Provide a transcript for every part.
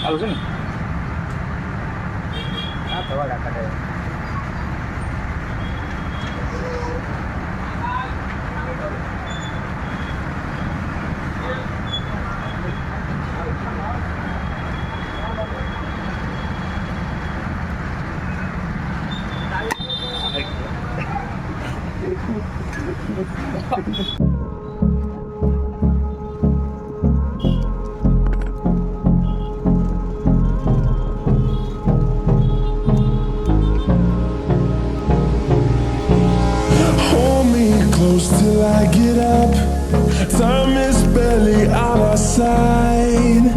ચાલુ છે ને? હા તો વાળા કાઢે. Till I get up, time is barely on our side.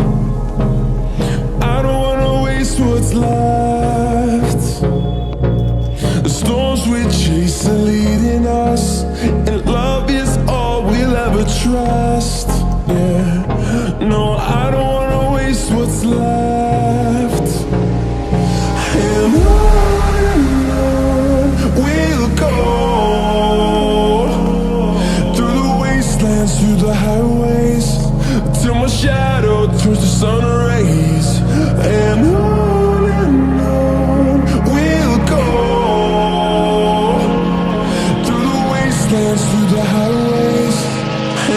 I don't wanna waste what's left. The storms we chase are leading us, and love is all we'll ever trust. Yeah, no, I don't wanna waste what's left. And on we'll go, through the highways, till my shadow turns to sun rays. And on we'll go, through the wastelands, through the highways.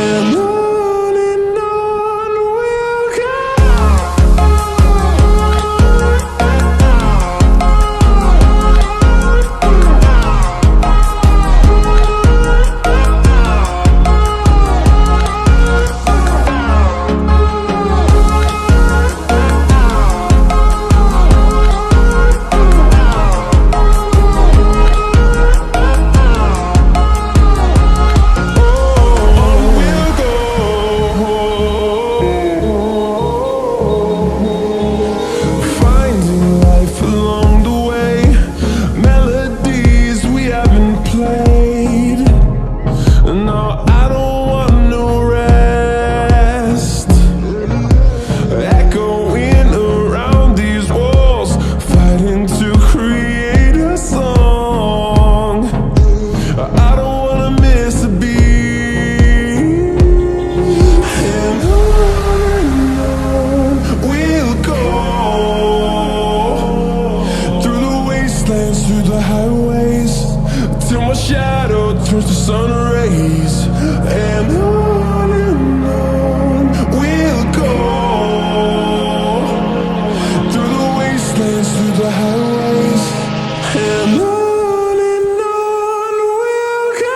And on we'll go. Through the highways, till my shadow turns to sun rays. And on we'll go, through the wastelands, through the highways. And on we'll go.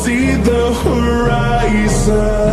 See the horizon.